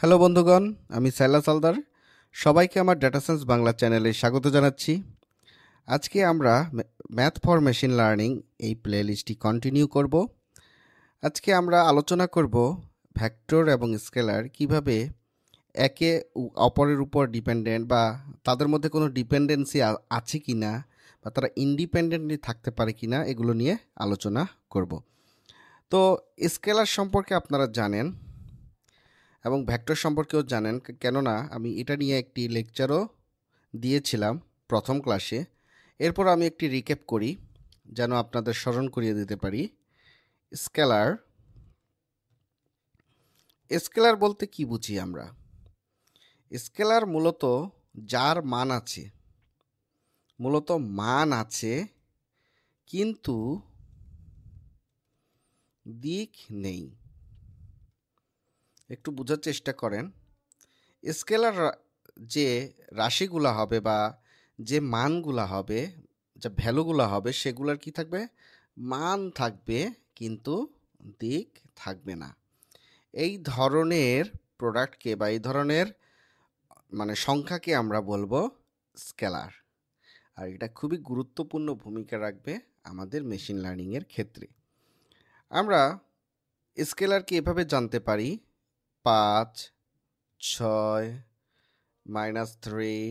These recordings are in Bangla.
হ্যালো বন্ধুগণ, আমি সাইলাস হালদার। সবাইকে আমার ডেটা সায়েন্স বাংলা চ্যানেলে স্বাগত জানাচ্ছি। আজকে আমরা ম্যাথ ফর মেশিন লার্নিং এই প্লেলিস্টটি কন্টিনিউ করব। আজকে আমরা আলোচনা করব ভেক্টর এবং স্কেলার কিভাবে একে অপরের উপর ডিপেন্ডেন্ট বা তাদের মধ্যে কোনো ডিপেন্ডেন্সি আছে কি না বা তারা ইন্ডিপেন্ডেন্টলি থাকতে পারে কি না এগুলো নিয়ে আলোচনা করব। তো স্কেলার সম্পর্কে আপনারা জানেন এবং ভেক্টর সম্পর্কেও জানেন, কেননা আমি এটা নিয়ে একটি লেকচারও দিয়েছিলাম প্রথম ক্লাসে। এরপর আমি একটি রিক্যাপ করি যেন আপনাদের স্মরণ করিয়ে দিতে পারি। স্কেলার স্কেলার বলতে কি বুঝি আমরা? স্কেলার মূলত যার মান আছে, মূলত মান আছে কিন্তু দিক নেই। একটু বোঝার চেষ্টা করেন। স্কেলার যে রাশিগুলা হবে বা যে মানগুলা হবে, যে ভ্যালুগুলা হবে, সেগুলার কি থাকবে? মান থাকবে কিন্তু দিক থাকবে না। এই ধরনের প্রোডাক্টকে বা এই ধরনের সংখ্যাকে আমরা বলবো স্কেলার। আর এটা খুবই গুরুত্বপূর্ণ ভূমিকা রাখবে আমাদের মেশিন লার্নিংয়ের ক্ষেত্রে। আমরা স্কেলারকে এভাবে জানতে পারি: 5, 6, -3,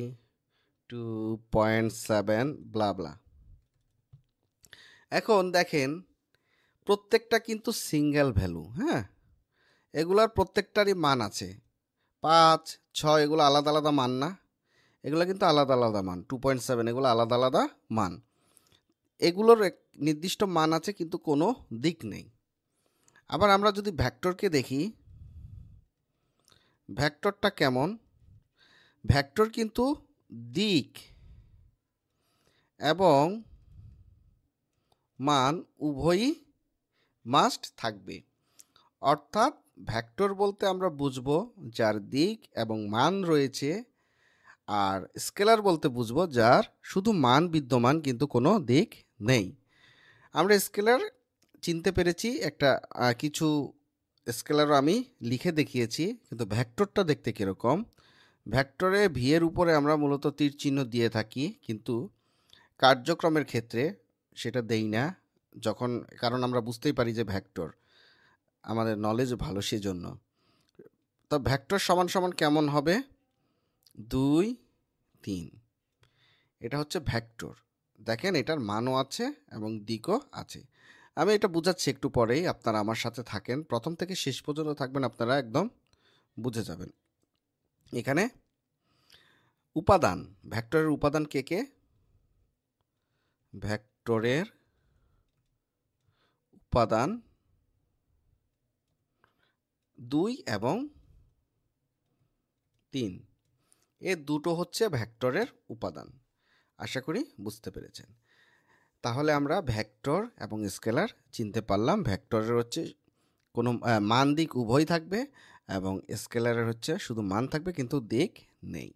2.7 ব্লা ব্লা। এখন দেখেন, প্রত্যেকটা কিন্তু সিঙ্গেল ভ্যালু। হ্যাঁ, এগুলার প্রত্যেকটারই মান আছে। 5, 6 এগুলো আলাদা আলাদা মান না, এগুলো কিন্তু আলাদা আলাদা মান। 2.7 এগুলো আলাদা আলাদা মান। এগুলোর এক নির্দিষ্ট মান আছে কিন্তু কোনো দিক নেই। আবার আমরা যদি ভেক্টরকে দেখি, ভেক্টরটা কেমন? ভেক্টর কিন্তু দিক এবং মান উভয়ই মাস্ট থাকবে। অর্থাৎ ভেক্টর বলতে আমরা বুঝবো যার দিক এবং মান রয়েছে, আর স্কেলার বলতে বুঝবো যার শুধু মান বিদ্যমান কিন্তু কোনো দিক নেই। আমরা স্কেলার চিনতে পেরেছি, একটা কিছু স্কেলারও আমি লিখে দেখিয়েছি। কিন্তু ভেক্টরটা দেখতে কীরকম? ভেক্টরে ভি এর উপরে আমরা মূলত তীর চিহ্ন দিয়ে থাকি, কিন্তু কার্যক্রমের ক্ষেত্রে সেটা দেই না, কারণ আমরা বুঝতেই পারি যে ভেক্টর, আমাদের নলেজ ভালো সেজন্য। তো ভেক্টর সমান সমান কেমন হবে? 2, 3। এটা হচ্ছে ভেক্টর। দেখেন, এটার মানও আছে এবং দিকও আছে। আমি এটা বুঝাচ্ছি একটু পরেই, আপনারা আমার সাথে থাকেন, প্রথম থেকে শেষ পর্যন্ত থাকবেন, আপনারা একদম বুঝে যাবেন। এখানে উপাদান, ভেক্টরের উপাদান কে কে? ভেক্টরের উপাদান 2 এবং 3। এ দুটো হচ্ছে ভেক্টরের উপাদান। আশা করি বুঝতে পেরেছেন। তাহলে আমরা ভেক্টর এবং স্কেলার চিনতে পারলাম। ভেক্টরের হচ্ছে কোনো মান দিক উভয় থাকবে এবং স্কেলারের হচ্ছে শুধু মান থাকবে কিন্তু দিক নেই।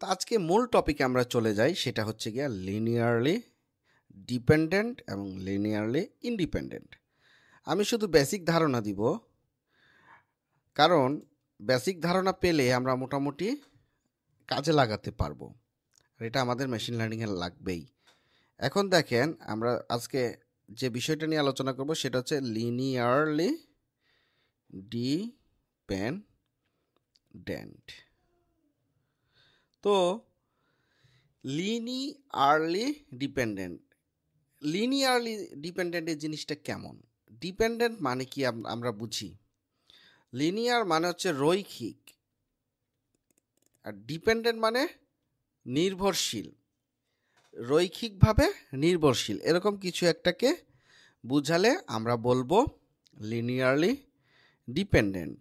তো আজকে মূল টপিকে আমরা চলে যাই, সেটা হচ্ছে গিয়া লিনিয়ারলি ডিপেন্ডেন্ট এবং লিনিয়ারলি ইন্ডিপেন্ডেন্ট। আমি শুধু বেসিক ধারণা দিব, কারণ বেসিক ধারণা পেলে আমরা মোটামুটি কাজে লাগাতে পারবো, আর এটা আমাদের মেশিন লার্নিংয়ে লাগবেই। এখন দেখেন, আমরা আজকে যে বিষয়টা নিয়ে আলোচনা করব সেটা হচ্ছে লিনিয়ারলি ডিপেন্ডেন্ট। তো লিনিয়ারলি ডিপেন্ডেন্ট এই জিনিসটা কেমন? ডিপেন্ডেন্ট মানে কি আমরা বুঝি। লিনিয়ার মানে হচ্ছে রৈখিক, আর ডিপেন্ডেন্ট মানে নির্ভরশীল, রৈখিকভাবে নির্ভরশীল, এরকম কিছু একটাকে বুঝালে আমরা বলবো লিনিয়ারলি ডিপেন্ডেন্ট।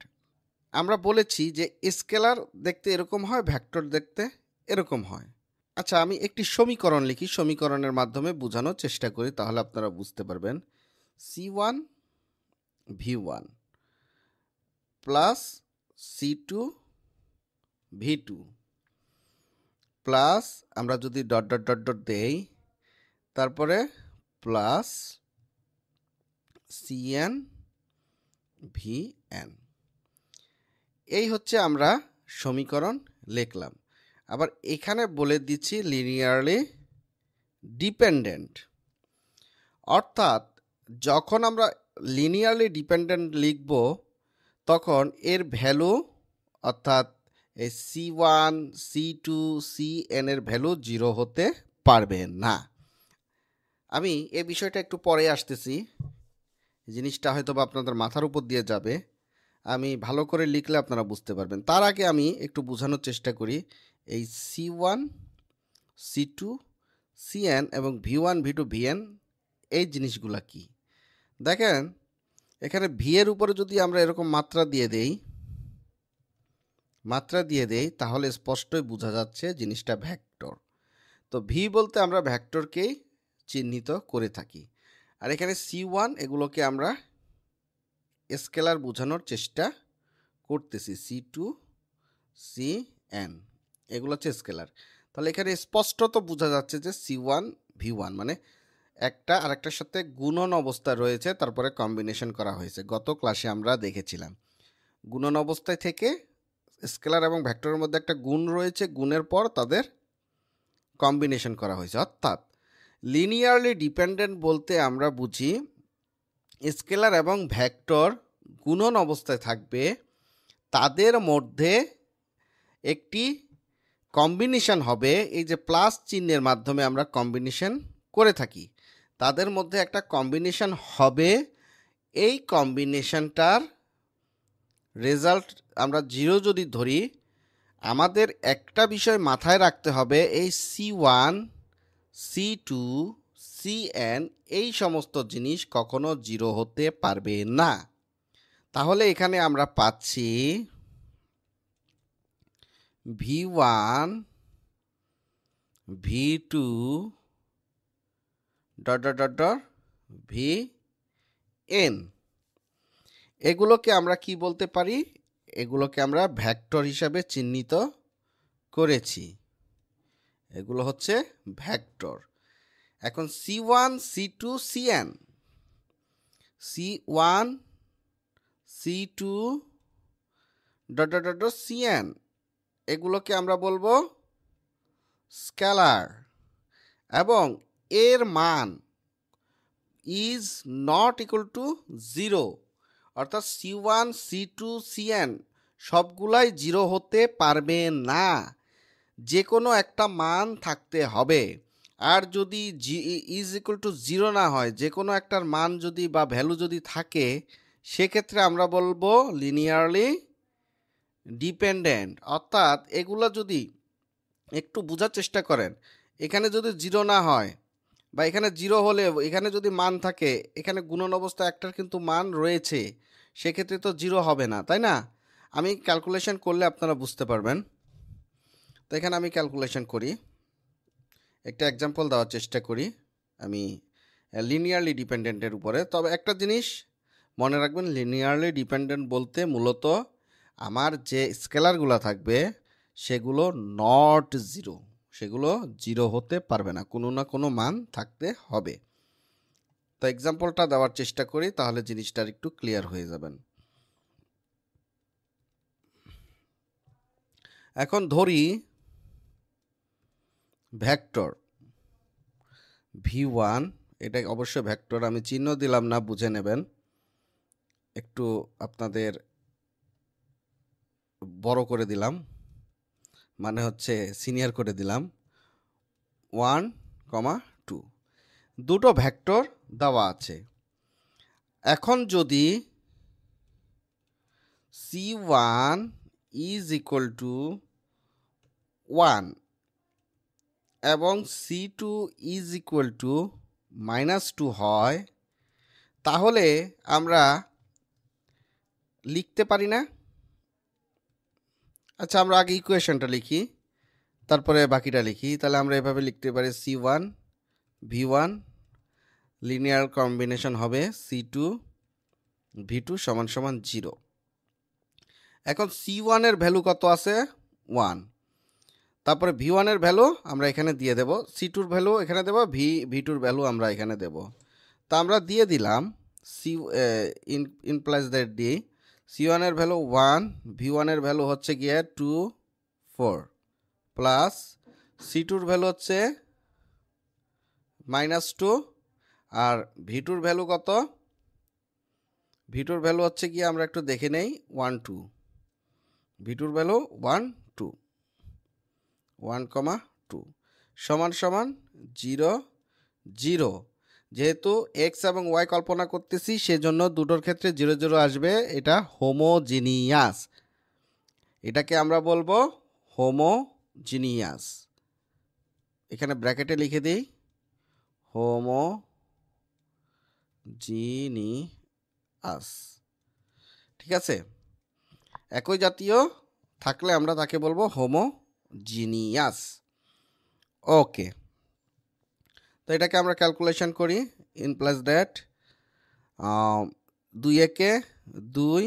আমরা বলেছি যে স্কেলার দেখতে এরকম হয়, ভেক্টর দেখতে এরকম হয়। আচ্ছা, আমি একটি সমীকরণ লিখি, সমীকরণের মাধ্যমে বোঝানোর চেষ্টা করি, তাহলে আপনারা বুঝতে পারবেন। C1 V1 plus C2 V2 plus, আমরা যদি ডট ডট ডট ডট দেই, তারপরে প্লাস Cn Vn। এই হচ্ছে আমরা সমীকরণ লিখলাম। আবার এখানে বলে দিচ্ছি লিনিয়ারলি ডিপেন্ডেন্ট, অর্থাৎ যখন আমরা লিনিয়ারলি ডিপেন্ডেন্ট লিখব তখন এর ভ্যালু অর্থাৎ এই C1 C2 Cn এর ভ্যালু 0 হতে পারবে না। আমি এই বিষয়টা একটু পরে আসতেছি, জিনিসটা হয়তো বা আপনাদের মাথার উপর দিয়ে যাবে, আমি ভালো করে লিখলে আপনারা বুঝতে পারবেন। তার আগে আমি একটু বোঝানোর চেষ্টা করি এই C1 C2 Cn এবং V1 V2 Vn এই জিনিসগুলা কি। দেখেন এখানে ভি এর উপরে যদি আমরা এরকম মাত্রা দিয়ে দেই তাহলে স্পষ্টই বোঝা যাচ্ছে জিনিসটা ভেক্টর। তো ভি বলতে আমরা ভেক্টরকেই চিহ্নিত করে থাকি। আর এখানে C1 এগুলোকে আমরা স্কেলার বোঝানোর চেষ্টা করতেছি, C2 Cn এগুলো হচ্ছে স্কেলার। তাহলে এখানে স্পষ্টত বোঝা যাচ্ছে যে C1 V1 মানে একটা আরেকটার সাথে গুণন অবস্থা রয়েছে, তারপরে কম্বিনেশন করা হয়েছে। গত ক্লাসে আমরা দেখেছিলাম গুণন অবস্থায় থেকে স্কেলার এবং ভেক্টরের মধ্যে একটা গুণ রয়েছে, গুণের পর তাদের কম্বিনেশন করা হয়েছে। অর্থাৎ লিনিয়ারলি ডিপেন্ডেন্ট বলতে আমরা বুঝি স্কেলার এবং ভেক্টর গুণন অবস্থায় থাকবে, তাদের মধ্যে একটি কম্বিনেশন হবে। এই যে প্লাস চিহ্নের মাধ্যমে আমরা কম্বিনেশন করে থাকি, তাদের মধ্যে একটা কম্বিনেশন হবে। এই কম্বিনেশনটার রেজাল্ট আমরা 0 যদি ধরি, আমাদের একটা বিষয় মাথায় রাখতে হবে, এই C1 C2 Cn এই সমস্ত জিনিস কখনো 0 হতে পারবে না। তাহলে এখানে আমরা পাচ্ছি V1 V2 Vn, এগুলোকে আমরা কি বলতে পারি? এগুলোকে আমরা ভেক্টর হিসাবে চিহ্নিত করেছি, এগুলো হচ্ছে ভেক্টর। এখন C1 C2 Cn, C1 C2 Cn এগুলোকে আমরা বলবো স্কেলার, এবং এর মান ইজ নট ইকুয়াল টু 0, অর্থাৎ C1 C2 Cn সবগুলাই 0 হতে পারবে না, যে কোনো একটা মান থাকতে হবে। আর যদি ইজ ইকুয়াল টু 0 না হয়, যে কোনো একটার মান যদি বা ভ্যালু যদি থাকে, সেক্ষেত্রে আমরা বলবো লিনিয়ারলি ডিপেন্ডেন্ট। অর্থাৎ এগুলো যদি একটু বোঝার চেষ্টা করেন, এখানে যদি 0 না হয় বা এখানে 0 হলে এখানে যদি মান থাকে, এখানে গুণন অবস্থা একটার কিন্তু মান রয়েছে, সেক্ষেত্রে তো 0 হবে না, তাই না? আমি ক্যালকুলেশন করলে আপনারা বুঝতে পারবেন। তো এখানে আমি ক্যালকুলেশন করি, একটা এক্সাম্পল দেওয়ার চেষ্টা করি আমি লিনিয়ারলি ডিপেন্ডেন্টের উপরে। তবে একটা জিনিস মনে রাখবেন, লিনিয়ারলি ডিপেন্ডেন্ট বলতে মূলত আমার যে স্কেলারগুলো থাকবে সেগুলো নট 0, সেগুলো 0 হতে পারবে না, কোনো না কোনো মান থাকতে হবে। তো এক্সাম্পলটা দেওয়ার চেষ্টা করি, তাহলে জিনিসটা একটু ক্লিয়ার হয়ে যাবেন। এখন ধরি ভেক্টর V1, এটা অবশ্যই ভেক্টর, আমি চিহ্ন দিলাম না, বুঝে নেবেন, একটু আপনাদের বড় করে দিলাম, মানে হচ্ছে সিনিয়র করে দিলাম। 1, 2 দুটো ভেক্টর দেওয়া আছে। এখন যদি C1 ইজ ইকুয়াল টু 1 এবং C2 ইজ ইকুয়াল টু -2 হয়, তাহলে আমরা লিখতে পারি না? আচ্ছা, আমরা আগে ইকুয়েশনটা লিখি, তারপরে বাকিটা লিখি। তাহলে আমরা এভাবে লিখতে পারি C1 V1 লিনিয়ার কম্বিনেশন হবে C2 V2 সমান সমান 0। এখন C1 এর ভ্যালু কত আছে? 1। তারপরে V1 এর ভ্যালু আমরা এখানে দিয়ে দেব, C2 এর ভ্যালু এখানে দেব, V2 এর ভ্যালু আমরা এখানে দেব। তা আমরা দিয়ে দিলাম ইমপ্লাইজ দ্যাট ডি C1 এর ভ্যালু 1, V1 এর ভ্যালু হচ্ছে গিয়ে 2 4 প্লাস C2 এর ভ্যালু হচ্ছে -2 আর V2 এর ভ্যালু কত? V2 এর ভ্যালু হচ্ছে গিয়ে আমরা একটু দেখে নেই 1 2। V2 এর ভ্যালু 1 2 1,2 সমান সমান 0 0। যেহেতু x এবং y কল্পনা করতেছি সেজন্য দুটোর ক্ষেত্রে 0 0 আসবে। এটা হোমোজিনিয়াস, এটাকে আমরা বলবো হোমোজিনিয়াস। এখানে ব্র্যাকেটে লিখে দিই হোমোজিনিয়াস। ঠিক আছে, একই জাতীয় থাকলে আমরা তাকে বলবো হোমোজিনিয়াস। ওকে, তো এটাকে আমরা ক্যালকুলেশন করি। ইন প্লাস দ্যাট 2 একে 2,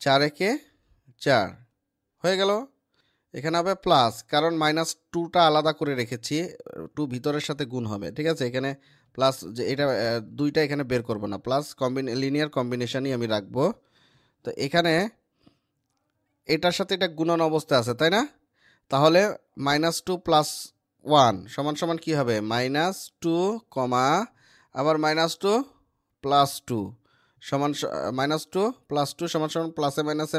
4 একে 4 হয়ে গেল। এখানে হবে প্লাস, কারণ -2টা আলাদা করে রেখেছি, 2 ভিতরের সাথে গুণ হবে। ঠিক আছে, এখানে প্লাস যে এটা 2টা এখানে বের করব না, প্লাস লিনিয়ার কম্বিনেশনই আমি রাখবো। তো এখানে এটার সাথে এটা গুণন অবস্থা আছে, তাই না? তাহলে -2 + 1 সমান সমান কি হবে? -2, আবার -2 + 2 সমান -2 + 2 সমান সমান প্লাসে মাইনাসে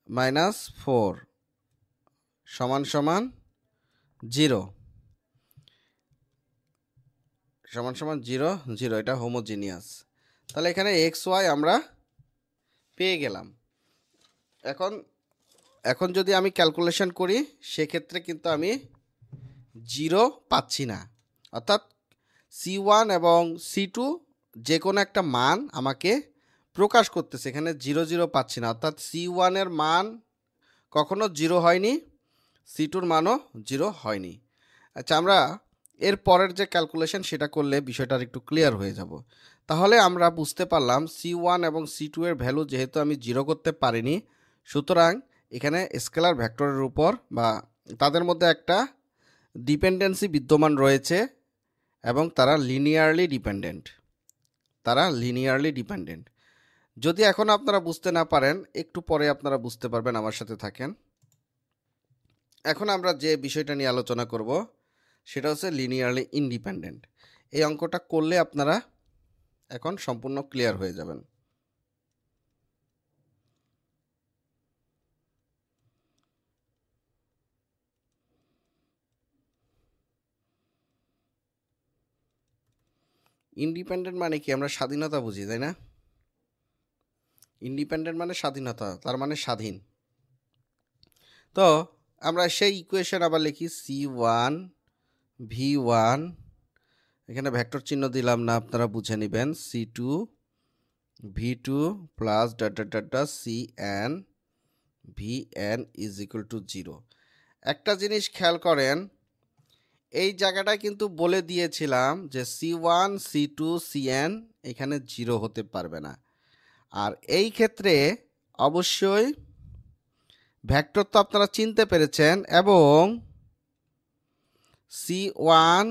-4 সমান সমান 0 সমান সমান 0 0। এটা হোমোজিনিয়াস। তাহলে এখানে XY আমরা পেয়ে গেলাম। এখন যদি আমি ক্যালকুলেশন করি সেক্ষেত্রে কিন্তু আমি 0 পাচ্ছি না, অর্থাৎ C1 এবং C2 যে কোনো একটা মান আমাকে প্রকাশ করতেছে, এখানে 0 0 পাচ্ছি না, অর্থাৎ C1 এর মান কখনো 0 হয়নি, C2 এর মানও 0 হয়নি। আচ্ছা, আমরা এর পরের যে ক্যালকুলেশন সেটা করলে বিষয়টা একটু ক্লিয়ার হয়ে যাব। তাহলে আমরা বুঝতে পারলাম C1 এবং C2 এর ভ্যালু যেহেতু আমি 0 করতে পারিনি, সুতরাং এখানে স্কেলার ভেক্টরের উপর বা তাদের মধ্যে একটা ডিপেন্ডেন্সি বিদ্যমান রয়েছে এবং তারা লিনিয়ারলি ডিপেন্ডেন্ট। যদি এখন আপনারা বুঝতে না পারেন, একটু পরে আপনারা বুঝতে পারবেন, আমার সাথে থাকেন। এখন আমরা যে বিষয়টা নিয়ে আলোচনা করব সেটা হচ্ছে লিনিয়ারলি ইন্ডিপেন্ডেন্ট। এই অঙ্কটা করলে আপনারা এখন সম্পূর্ণ ক্লিয়ার হয়ে যাবেন। ইন্ডিপেন্ডেন্ট মানে কি? আমরা স্বাধীনতা বুঝি, তাই না? ইন্ডিপেন্ডেন্ট মানে স্বাধীনতা, তার মানে স্বাধীন। তো আমরা সেই ইকুয়েশন আবার লিখি C1 V1, এখানে ভেক্টর চিহ্ন দিলাম না, আপনারা বুঝে নেবেন। C2 V2 plus CN VN = 0। একটা জিনিস খেয়াল করেন, এই জায়গাটায় কিন্তু বলে দিয়েছিলাম যে C1 C2 CN এখানে 0 হতে পারবে না। আর এই ক্ষেত্রে অবশ্যই ভেক্টর তো আপনারা চিনতে পেরেছেন, এবং C1,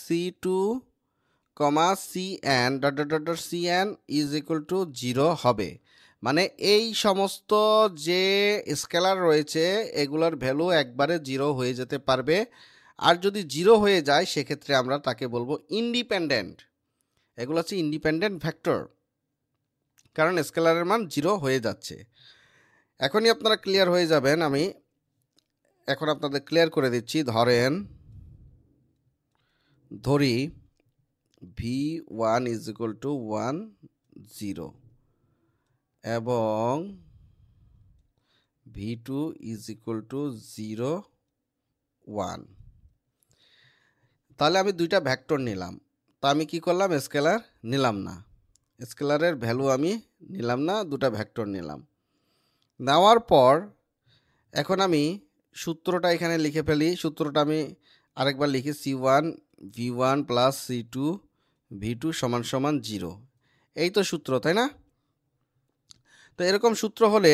C2, CN CN = 0 হবে। মানে এই সমস্ত যে স্কেলার রয়েছে এগুলোর ভ্যালু একবারে 0 হয়ে যেতে পারবে। আর যদি 0 হয়ে যায় সেক্ষেত্রে আমরা তাকে বলবো ইন্ডিপেন্ডেন্ট। এগুলো হচ্ছে ইন্ডিপেন্ডেন্ট ভেক্টর, কারণ স্কেলারের মান 0 হয়ে যাচ্ছে। এখনই আপনারা ক্লিয়ার হয়ে যাবেন। আমি এখন আপনাদের ক্লিয়ার করে দিচ্ছি। ধরি V1 = 1 0 এবং V2 = 0 1। তাহলে আমি দুইটা ভেক্টর নিলাম, তা আমি কি করলাম? স্কেলার নিলাম না, স্কেলারের ভ্যালু আমি নিলাম না, দুটা ভেক্টর নিলাম। নেওয়ার পর এখন আমি সূত্রটা এখানে লিখে ফেলি। সূত্রটা আমি আরেকবার লিখি, C1 V1 plus C2 V2 = 0। এই তো সূত্র, তাই না? তো এরকম সূত্র হলে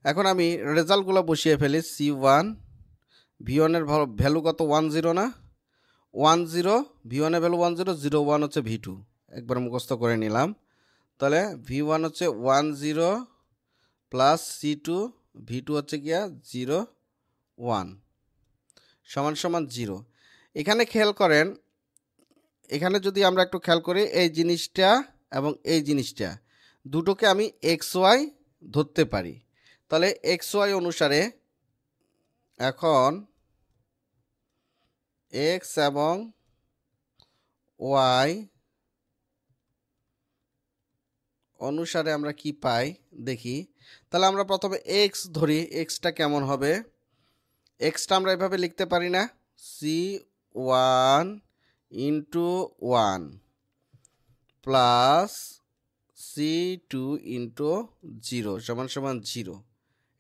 এখন আমি রেজাল্টগুলো বসিয়ে ফেলি। C1 V1 এর ভ্যালু কত? 1 0 না? 10 V1 এর ভ্যালু 10 01 হচ্ছে V2 একবার মুখস্থ করে নিলাম। তাহলে V1 হচ্ছে 10 প্লাস C2 V2 হচ্ছে গিয়া 01 সমান সমান 0। এখানে খেয়াল করেন, এখানে যদি আমরা একটু খেয়াল করি এই জিনিসটা এবং এই জিনিসটা দুটোকে আমি XY ধরতে পারি। তাহলে XY অনুসারে এখন X এবং Y অনুসারে আমরা কি পাই দেখি। তাহলে আমরা প্রথমে X ধরি, Xটা কেমন হবে? Xটা আমরা এভাবে লিখতে পারি না, C1 into 1 plus C2 into 0 সমান সমান 0।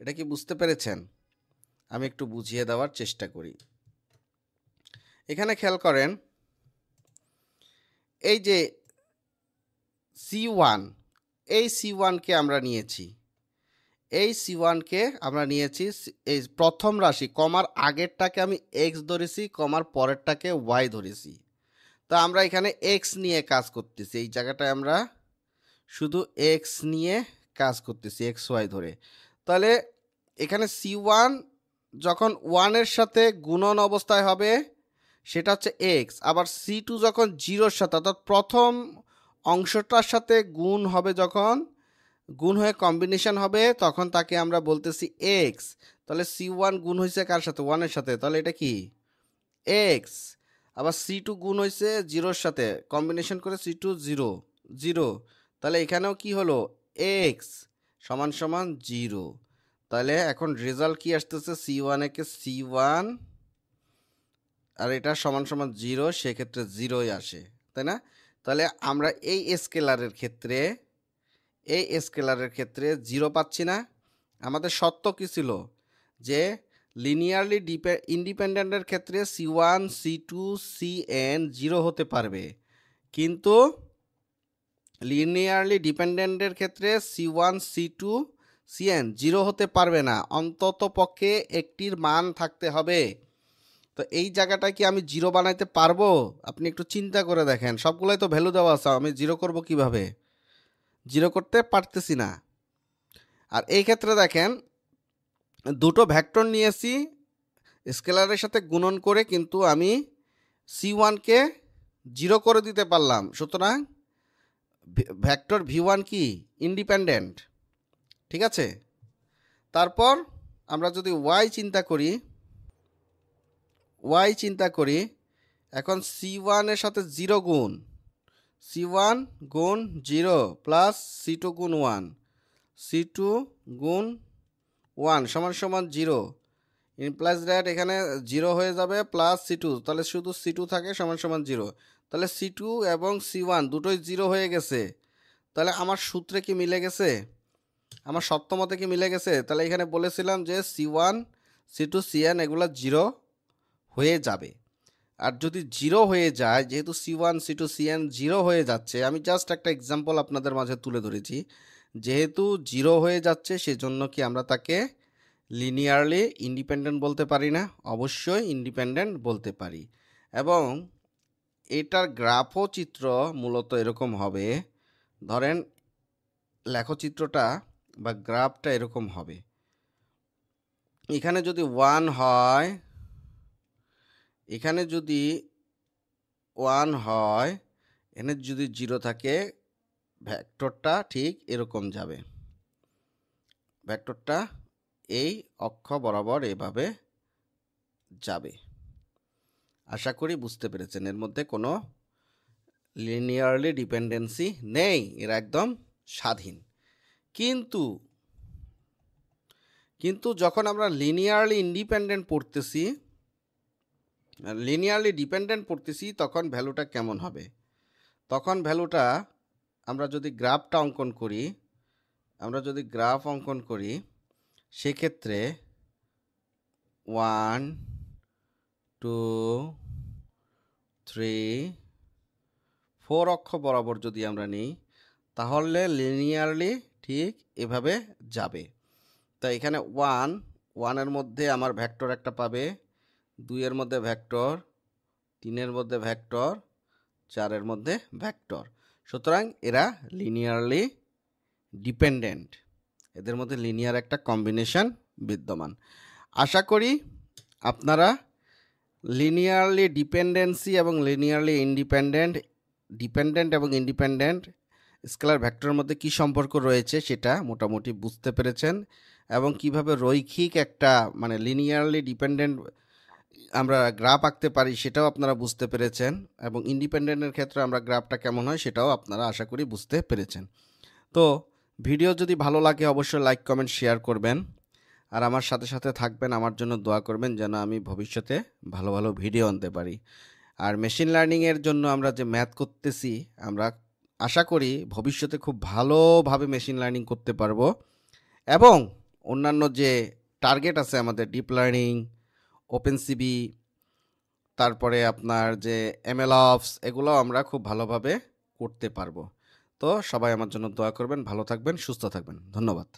এটা কি বুঝতে পেরেছেন? আমি একটু বুঝিয়ে দেওয়ার চেষ্টা করি। এখানে খেয়াল করেন, এই যে C1, এই C1কে আমরা নিয়েছি, এই C1কে আমরা নিয়েছি, এই প্রথম রাশি কমার আগেরটাকে আমি X ধরেছি, কমার পরেরটাকে Y ধরেছি। তো আমরা এখানে X নিয়ে কাজ করতেছি, এই জায়গাটায় আমরা শুধু X নিয়ে কাজ করতেছি XY ধরে। তাহলে এখানে C1 যখন 1-এর সাথে গুণন অবস্থায় হবে সেটা হচ্ছে X, আবার C2 যখন 0-এর সাথে অর্থাৎ প্রথম অংশটার সাথে গুণ হবে, যখন গুণ হয়ে কম্বিনেশন হবে তখন তাকে আমরা বলতেছি X। তাহলে C1 গুণ হয়েছে কার সাথে? 1-এর সাথে, তাহলে এটা কি X। আবার C2 গুণ হয়েছে 0-এর সাথে, কম্বিনেশন করে C2 0 0, তাহলে এখানেও কি হলো X সমান সমান 0। তাহলে এখন রেজাল্ট কি আসতেছে? C1 একে C1 আর এটা সমান সমান 0, সেক্ষেত্রে 0ই আসে, তাই না? তাহলে আমরা এই স্কেলারের ক্ষেত্রে 0 পাচ্ছি না। আমাদের শর্ত কি ছিল? যে লিনিয়ারলি ইন্ডিপেন্ডেন্টের ক্ষেত্রে C1 C2 Cn 0 হতে পারবে, কিন্তু লিনিয়ারলি ডিপেন্ডেন্টের ক্ষেত্রে C1 C2 Cn 0 হতে পারবে না, অন্তত পক্ষে একটির মান থাকতে হবে। তো এই জায়গাটায় কি আমি 0 বানাইতে পারবো? আপনি একটু চিন্তা করে দেখেন, সবগুলোই তো ভ্যালু দেওয়া আছে, আমি 0 করব কিভাবে? 0 করতে পারতেছি না। আর এই ক্ষেত্রে দেখেন, দুটো ভেক্টর নিয়েছি স্কেলারের সাথে গুণন করে, কিন্তু আমি C1কে 0 করে দিতে পারলাম, সুতরাং ভেক্টর V1 কি ইন্ডিপেন্ডেন্ট, ঠিক আছে? তারপর আমরা যদি Y চিন্তা করি, এখন C1 এর সাথে 0 গুণ, C1 গুণ 0 প্লাস C2 গুণ 1, C2 গুণ 1 সমান সমান 0, ইমপ্লাইজ দ্যাট এখানে 0 হয়ে যাবে প্লাস C2, তাহলে শুধু C2 থাকে সমান সমান 0। তাহলে C2 এবং C1 দুটোই 0 হয়ে গেছে। তাহলে আমার সূত্রে কি মিলে গেছে? আমার শর্ত মতে কি মিলে গেছে? তাহলে এখানে বলেছিলাম যে C1 C2 Cn এগুলো 0 হয়ে যাবে। আর যদি 0 হয়ে যায়, যেহেতু C1 C2 Cn 0 হয়ে যাচ্ছে, আমি জাস্ট একটা এক্সাম্পল আপনাদের মাঝে তুলে ধরেছি, যেহেতু 0 হয়ে যাচ্ছে সেজন্য কি আমরা তাকে লিনিয়ারলি ইন্ডিপেন্ডেন্ট বলতে পারি না? অবশ্যই ইন্ডিপেন্ডেন্ট বলতে পারি। এবং এটার গ্রাফও চিত্র মূলত এরকম হবে, ধরেন লেখচিত্রটা বা গ্রাফটা এরকম হবে। এখানে যদি 1 হয়, এখানে যদি 1 হয়, এখানে যদি 0 থাকে, ভেক্টরটা ঠিক এরকম যাবে। ভেক্টরটা এই অক্ষ বরাবর এভাবে যাবে। আশা করি বুঝতে পেরেছেন, এর মধ্যে কোনো লিনিয়ারলি ডিপেন্ডেন্সি নেই, এরা একদম স্বাধীন। কিন্তু যখন আমরা লিনিয়ারলি ডিপেন্ডেন্ট পড়তেছি তখন ভ্যালুটা কেমন হবে? তখন ভ্যালুটা আমরা যদি গ্রাফটা অঙ্কন করি, সেক্ষেত্রে 1 2 3 4 অক্ষ বরাবর যদি আমরা নিই, তাহলে লিনিয়ারলি ঠিক এভাবে যাবে। তাই এখানে 1 এর মধ্যে আমার ভেক্টর একটা পাবে, 2 এর মধ্যে ভেক্টর, 3-এর মধ্যে ভেক্টর, 4-এর মধ্যে ভেক্টর। সুতরাং এরা লিনিয়ারলি ডিপেন্ডেন্ট, এদের মধ্যে লিনিয়ার একটা কম্বিনেশন বিদ্যমান। আশা করি আপনারা লিনিয়ারলি ডিপেন্ডেন্সি এবং লিনিয়ারলি ডিপেন্ডেন্ট এবং ইন্ডিপেন্ডেন্ট স্কেলার ভেক্টরের মধ্যে কি সম্পর্ক রয়েছে সেটা মোটামুটি বুঝতে পেরেছেন, এবং কিভাবে রৈখিক একটা মানে লিনিয়ারলি ডিপেন্ডেন্ট আমরা গ্রাফ আঁকতে পারি সেটাও আপনারা বুঝতে পেরেছেন, এবং ইন্ডিপেন্ডেন্টের ক্ষেত্রে আমরা গ্রাফটা কেমন হয় সেটাও আপনারা আশা করি বুঝতে পেরেছেন। তো ভিডিও যদি ভালো লাগে অবশ্যই লাইক কমেন্ট শেয়ার করবেন, আর আমার সাথে সাথে থাকবেন, আমার জন্য দোয়া করবেন যেন আমি ভবিষ্যতে ভালো ভালো ভিডিও আনতে পারি। আর মেশিন লার্নিংয়ের জন্য আমরা যে ম্যাথ করতেছি, আমরা আশা করি ভবিষ্যতে খুব ভালোভাবে মেশিন লার্নিং করতে পারবো, এবং অন্যান্য যে টার্গেট আছে আমাদের ডিপ লার্নিং, ওপেনসিবি, তারপরে আপনার যে এমএলঅপস, এগুলো আমরা খুব ভালোভাবে করতে পারবো। তো সবাই আমার জন্য দোয়া করবেন, ভালো থাকবেন, সুস্থ থাকবেন। ধন্যবাদ।